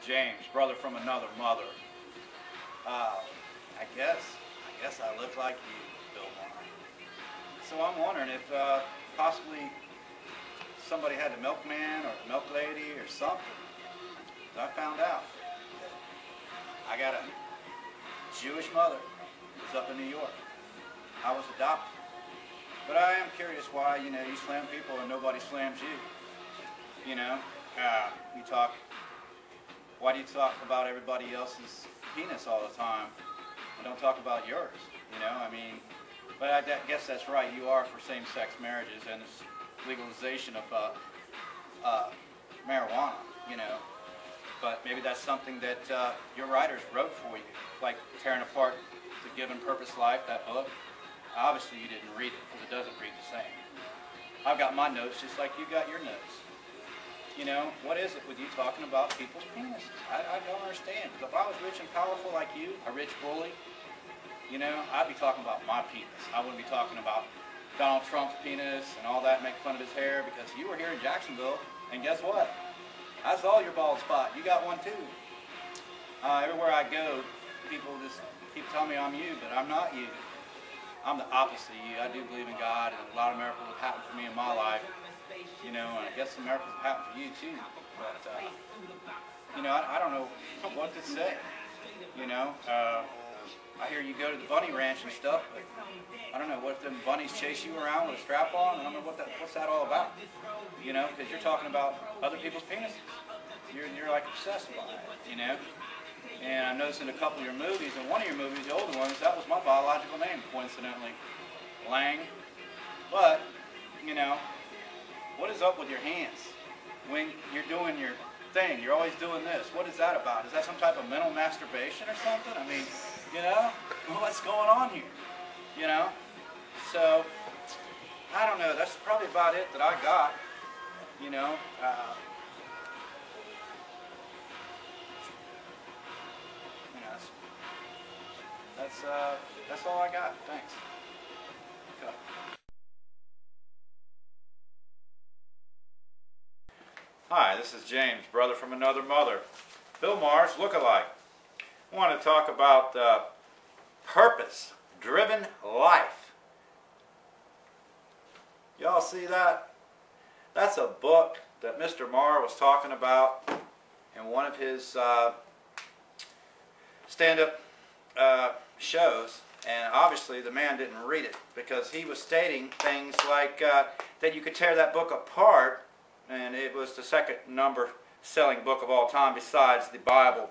James, brother from another mother. I guess I look like you, Bill Maher. So I'm wondering if possibly somebody had the milkman or the milk lady or something. So I found out that I got a Jewish mother who's up in New York. I was adopted. But I am curious why, you slam people and nobody slams you. Why do you talk about everybody else's penis all the time and don't talk about yours? But I guess that's right. You are for same-sex marriages and this legalization of marijuana, But maybe that's something that your writers wrote for you, like Tearing Apart the Given Purpose Life, that book. Obviously you didn't read it because it doesn't read the same. I've got my notes just like you got your notes. What is it with you talking about people's penises? I don't understand. Because if I was rich and powerful like you, a rich bully, I'd be talking about my penis. I wouldn't be talking about Donald Trump's penis and all that, make fun of his hair, because you were here in Jacksonville, and guess what? I saw your bald spot. You got one too. Everywhere I go, people just keep telling me I'm you, but I'm not you. I'm the opposite of you. I do believe in God, and a lot of miracles have happened for me in my life. And I guess some miracles have happened for you too. But, I don't know what to say. I hear you go to the bunny ranch and stuff, but I don't know, what if them bunnies chase you around with a strap on? I don't know what's that all about. Because you're talking about other people's penises. You're like obsessed by it, And I noticed in a couple of your movies, and one of your movies, the older ones, that was my biological name, coincidentally, Lang. But, what is up with your hands? When you're doing your thing, you're always doing this. What is that about? Is that some type of mental masturbation or something? What's going on here? So, I don't know. That's probably about it that I got. That's all I got. Thanks. Okay. Hi, this is James, brother from another mother. Bill Maher's lookalike. I want to talk about purpose-driven life. Y'all see that? That's a book that Mr. Maher was talking about in one of his stand-up shows, and obviously the man didn't read it because he was stating things like that you could tear that book apart, and it was the second number selling book of all time besides the Bible.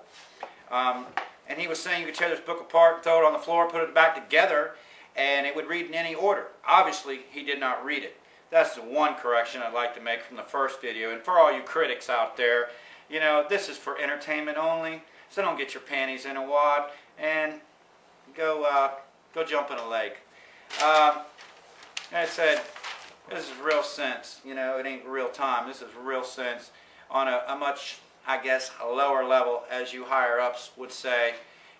And he was saying you could tear this book apart, throw it on the floor, put it back together, and it would read in any order. Obviously, he did not read it. That's the one correction I'd like to make from the first video. And for all you critics out there, this is for entertainment only, so don't get your panties in a wad and go jump in a lake. Like I said, this is real sense. It ain't real time. This is real sense on a much, I guess, a lower level, as you higher ups would say.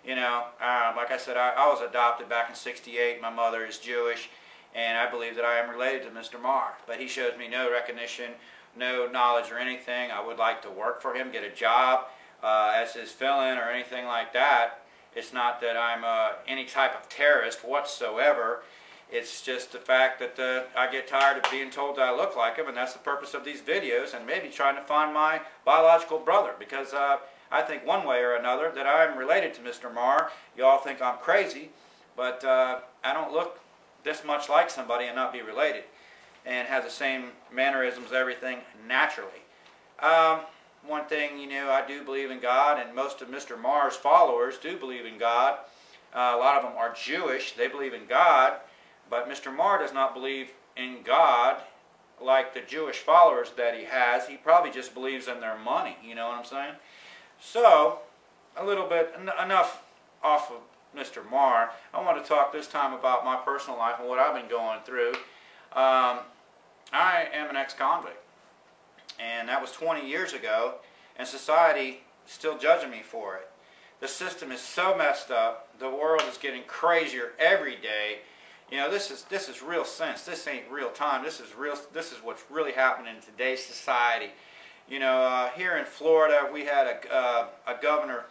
Like I said, I was adopted back in '68. My mother is Jewish, and I believe that I am related to Mr. Maher. But he shows me no recognition, no knowledge or anything. I would like to work for him, get a job as his fill-in or anything like that. It's not that I'm any type of terrorist whatsoever. It's just the fact that I get tired of being told that I look like him, and that's the purpose of these videos, and maybe trying to find my biological brother, because I think one way or another that I'm related to Mr. Maher. You all think I'm crazy, but I don't look this much like somebody and not be related, and have the same mannerisms, everything, naturally. One thing, I do believe in God, and most of Mr. Maher's followers do believe in God. A lot of them are Jewish. They believe in God. But Mr. Maher does not believe in God like the Jewish followers that he has. He probably just believes in their money, you know what I'm saying? So, a little bit, enough off of Mr. Maher. I want to talk this time about my personal life and what I've been going through. I am an ex-convict, and that was 20 years ago, and society is still judging me for it. The system is so messed up. The world is getting crazier every day. This is real sense. This ain't real time. This is what's really happening in today's society. You know, here in Florida, we had a governor,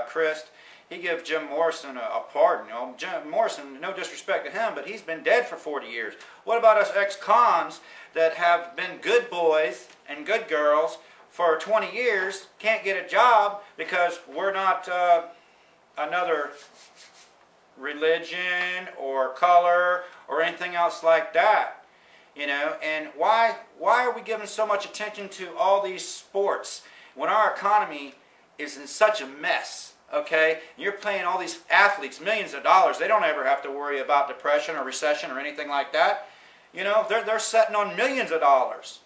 Christ. He gave Jim Morrison a pardon. You know, Jim Morrison, no disrespect to him, but he's been dead for 40 years. What about us ex-cons that have been good boys and good girls for 20 years, can't get a job because we're not another religion or color or anything else like that? You know, and why are we giving so much attention to all these sports when our economy is in such a mess? Okay, you're paying all these athletes millions of dollars. They don't ever have to worry about depression or recession or anything like that. You know, they're sitting on millions of dollars.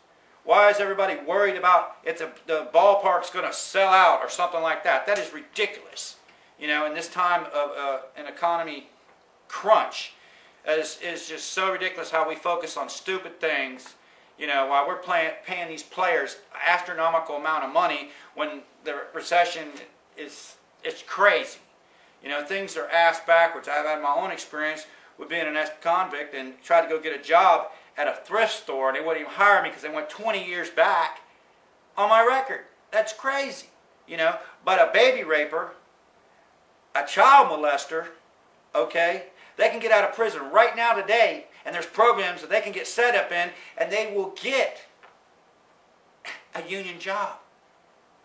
Why is everybody worried about if the ballpark's going to sell out or something like that? That is ridiculous. You know, in this time of an economy crunch, is just so ridiculous how we focus on stupid things. You know, while we're paying these players astronomical amount of money when the recession is... It's crazy. You know, things are ass backwards. I've had my own experience with being an ex-convict and tried to go get a job at a thrift store, and they wouldn't even hire me because they went 20 years back on my record. That's crazy. You know, but a baby raper, a child molester, okay, they can get out of prison right now today, and there's programs that they can get set up in, and they will get a union job.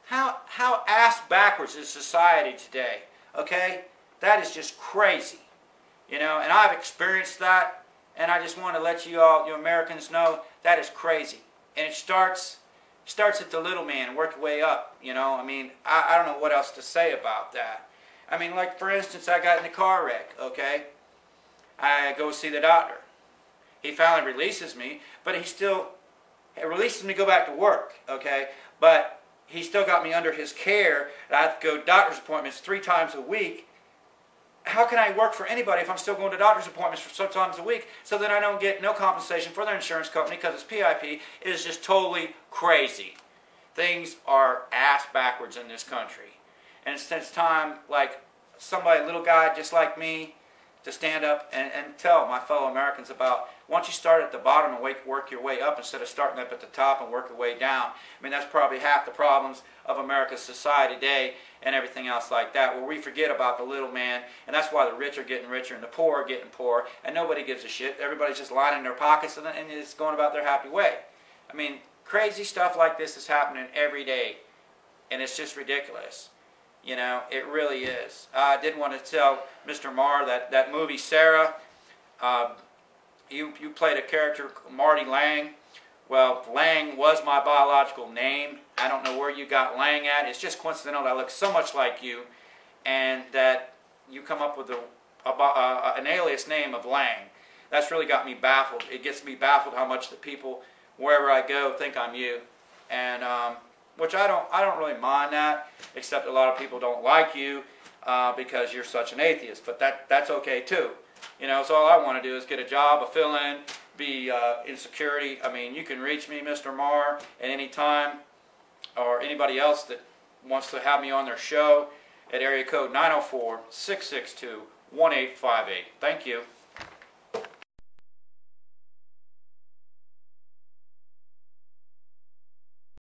How ass backwards is society today? Okay, that is just crazy, you know. And I've experienced that, and I just want to let you all, you Americans, know that is crazy. And it starts at the little man and work your way up. You know, I mean, I don't know what else to say about that. I mean, like for instance, I got in a car wreck. Okay, I go see the doctor. He finally releases me, but he releases me to go back to work. Okay, but he still got me under his care. I have to go to doctor's appointments 3 times a week. How can I work for anybody if I'm still going to doctor's appointments for 6 times a week? So then I don't get no compensation for their insurance company because it's PIP. It is just totally crazy. Things are ass backwards in this country. And it's time, like somebody, a little guy just like me, to stand up and tell my fellow Americans about, why don't you start at the bottom and work your way up instead of starting up at the top and work your way down. I mean, that's probably half the problems of America's society today and everything else like that, where we forget about the little man, and that's why the rich are getting richer and the poor are getting poorer, and nobody gives a shit. Everybody's just lining their pockets and is going about their happy way. I mean, crazy stuff like this is happening every day, and it's just ridiculous. You know, it really is. I did want to tell Mr. Maher that movie, Sarah, you played a character, Marty Lang. Well, Lang was my biological name. I don't know where you got Lang at. It's just coincidental that I look so much like you, and that you come up with an alias name of Lang. That's really got me baffled. It gets me baffled how much the people, wherever I go, think I'm you. And which I don't really mind that, except a lot of people don't like you because you're such an atheist. But that's okay too. You know, so all I want to do is get a job, a fill-in, be in security. I mean, you can reach me, Mr. Maher, at any time, or anybody else that wants to have me on their show at area code 904-662-1858. Thank you.